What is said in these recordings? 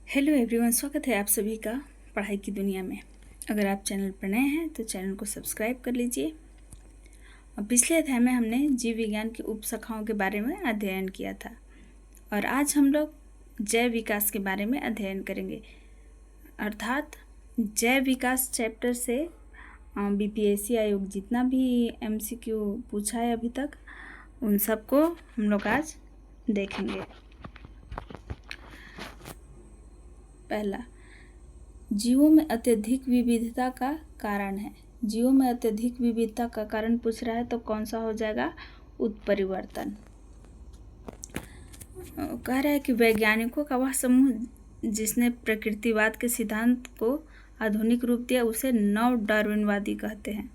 Hello everyone, स्वागत है आप सभी का पढ़ाई की दुनिया में। अगर आप चैनल पर नए हैं तो चैनल को सब्सक्राइब कर लीजिए। पिछले अध्याय में हमने जीव विज्ञान की उपशाखाओं के बारे में अध्ययन किया था और आज हम लोग जैव विकास के बारे में अध्ययन करेंगे। अर्थात जैव विकास चैप्टर से बीपीएससी आयोग जितना भी एमसीक्यू पूछा है अभी तक, उन सबको हम लोग आज देखेंगे। पहला, जीवों में अत्यधिक विविधता का कारण है। जीवों में अत्यधिक विविधता का कारण पूछ रहा है तो कौन सा हो जाएगा? उत्परिवर्तन। कह रहा है कि वैज्ञानिकों का वह समूह जिसने प्रकृतिवाद के सिद्धांत को आधुनिक रूप दिया उसे नव डार्विनवादी कहते हैं।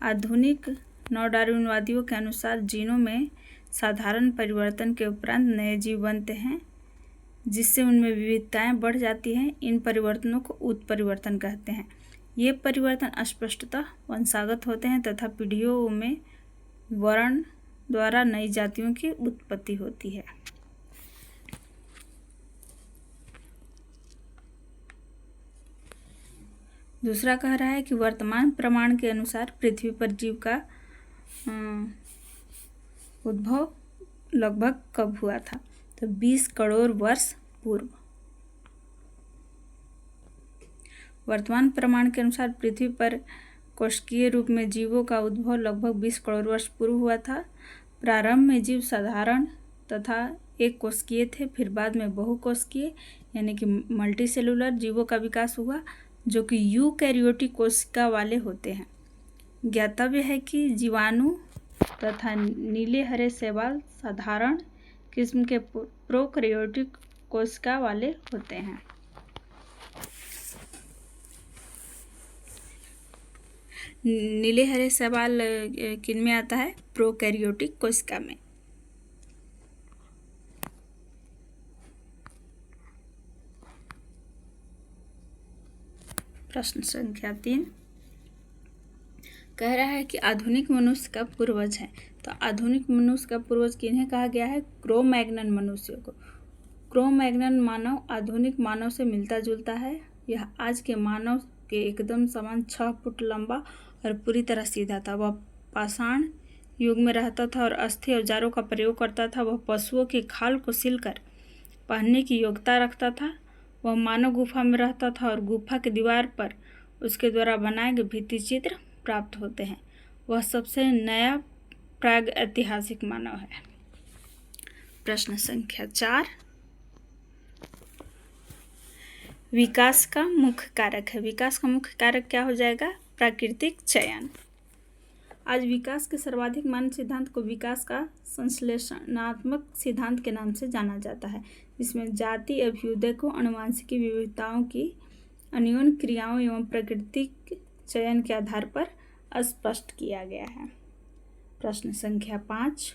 आधुनिक नव डार्विनवादियों के अनुसार जीनों में साधारण परिवर्तन के उपरांत नए जीव बनते हैं जिससे उनमें विविधताएं बढ़ जाती हैं। इन परिवर्तनों को उत्परिवर्तन कहते हैं। ये परिवर्तन स्पष्टतः वंशागत होते हैं तथा पीढ़ियों में वर्ण द्वारा नई जातियों की उत्पत्ति होती है। दूसरा कह रहा है कि वर्तमान प्रमाण के अनुसार पृथ्वी पर जीव का उद्भव लगभग कब हुआ था? तो 20 करोड़ वर्ष पूर्व। वर्तमान प्रमाण के अनुसार पृथ्वी पर कोशिकीय रूप में जीवों का उद्भव लगभग 20 करोड़ वर्ष पूर्व हुआ था। प्रारंभ में जीव साधारण तथा एक कोशिकीय थे, फिर बाद में बहुकोशिकीय यानी कि मल्टीसेलुलर जीवों का विकास हुआ जो कि यूकैरियोटिक कोशिका वाले होते हैं। ज्ञातव्य है कि जीवाणु तथा नीले हरे शैवाल साधारण किस्म के प्रोकैरियोटिक कोशिका वाले होते हैं। नीले हरे शैवाल किन में आता है? प्रोकैरियोटिक कोशिका में। प्रश्न संख्या 3 कह रहा है कि आधुनिक मनुष्य का पूर्वज है। तो आधुनिक मनुष्य का पूर्वज किन्हें कहा गया है? क्रो-मैग्नन मनुष्यों को। क्रो-मैग्नन मानव आधुनिक मानव से मिलता जुलता है। यह आज के मानव के एकदम समान 6 फुट लंबा और पूरी तरह सीधा था। वह पाषाण युग में रहता था और अस्थि औजारों का प्रयोग करता था। वह पशुओं की खाल को सिलकर पहनने की योग्यता रखता था। वह मानव गुफा में रहता था और गुफा की दीवार पर उसके द्वारा बनाए गए भित्ति चित्र प्राप्त होते हैं। वह सबसे नया प्राग ऐतिहासिक मानव है। प्रश्न संख्या 4 विकास का मुख्य कारक है। विकास का मुख्य कारक क्या हो जाएगा? प्राकृतिक चयन। आज विकास के सर्वाधिक मान्य सिद्धांत को विकास का संश्लेषणात्मक सिद्धांत के नाम से जाना जाता है, जिसमें जाति अभ्युदय को आनुवंशिक विविधताओं की अन्योन्य क्रियाओं एवं प्राकृतिक चयन के आधार पर स्पष्ट किया गया है। प्रश्न संख्या 5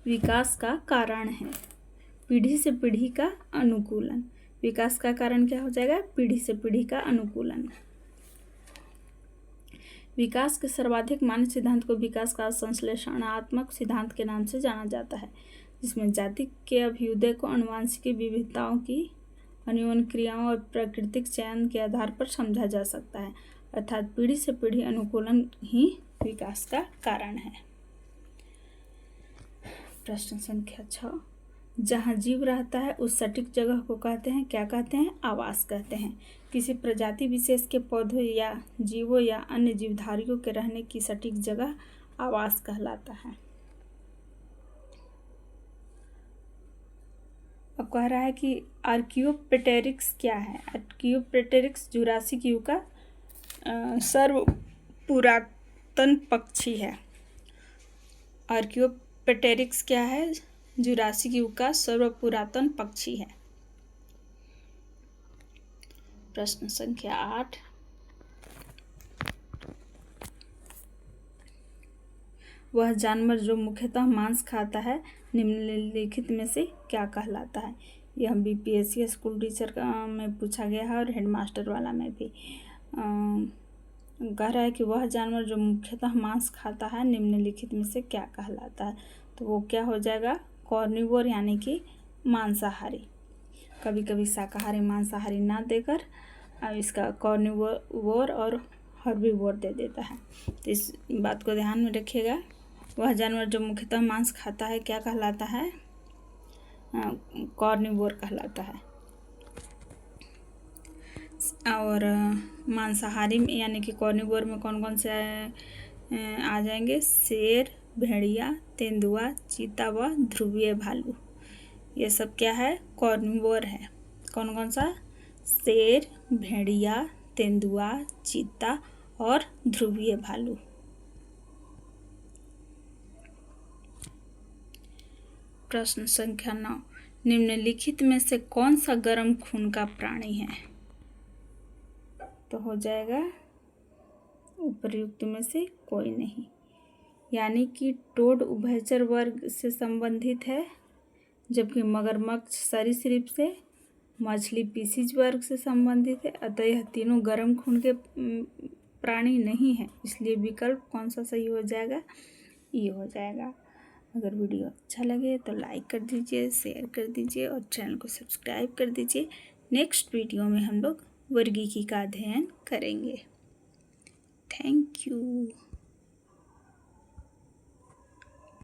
विकास का कारण है। पीढ़ी से पीढ़ी का अनुकूलन। विकास का कारण क्या हो जाएगा? पीढ़ी से पीढ़ी का अनुकूलन। विकास के सर्वाधिक मान्य सिद्धांत को विकास का संश्लेषणात्मक सिद्धांत के नाम से जाना जाता है, जिसमें जाति के अभ्युदय को आनुवंशिक विविधताओं की अन्योन्य क्रियाओं और प्राकृतिक चयन के आधार पर समझा जा सकता है। अर्थात पीढ़ी से पीढ़ी अनुकूलन ही विकास का कारण है। प्रश्न संख्या 6 जहाँ जीव रहता है उस सटीक जगह को कहते हैं, क्या कहते हैं? आवास कहते हैं। किसी प्रजाति विशेष के पौधों या जीवों या अन्य जीवधारियों के रहने की सटीक जगह आवास कहलाता है। अब कह रहा है कि आर्कियोप्टेरिक्स क्या है? आर्कियोप्टेरिक्स जुरासिक युग का सर्वपुरातन पक्षी है। आर्कियोप्टेरिक्स क्या है? जुरासिक युग का सर्वपुरातन पक्षी है। प्रश्न संख्या 8 वह जानवर जो मुख्यतः मांस खाता है निम्नलिखित में से क्या कहलाता है? यह बीपीएससी स्कूल टीचर में पूछा गया है और हेडमास्टर वाला में भी। कह रहा है कि वह जानवर जो मुख्यतः मांस खाता है निम्नलिखित में से क्या कहलाता है? तो वो क्या हो जाएगा? कॉर्निवोर यानी कि मांसाहारी। कभी कभी शाकाहारी मांसाहारी ना देकर इसका कार्निवोर और हर्बीवोर दे देता है। तो इस बात को ध्यान में रखिएगा। वह जानवर जो मुख्यतः मांस खाता है क्या कहलाता है? कार्निवोर कहलाता है। और मांसाहारी में यानी कि कार्निवोर में कौन कौन से आ जाएंगे? शेर, भेड़िया, तेंदुआ, चीता व ध्रुवीय भालू। ये सब क्या है? कार्निवोर है। कौन कौन सा? शेर, भेड़िया, तेंदुआ, चीता और ध्रुवीय भालू। प्रश्न संख्या 9, निम्नलिखित में से कौन सा गर्म खून का प्राणी है? तो हो जाएगा उपर्युक्त में से कोई नहीं, यानी कि टोड उभयचर वर्ग से संबंधित है, जबकि मगरमच्छ सरीसृप से, मछली पीसीज वर्ग से संबंधित है। अतः यह तीनों गर्म खून के प्राणी नहीं है, इसलिए विकल्प कौन सा सही हो जाएगा? ये हो जाएगा। अगर वीडियो अच्छा लगे तो लाइक कर दीजिए, शेयर कर दीजिए और चैनल को सब्सक्राइब कर दीजिए। नेक्स्ट वीडियो में हम लोग वर्गीकी का अध्ययन करेंगे। Thank you.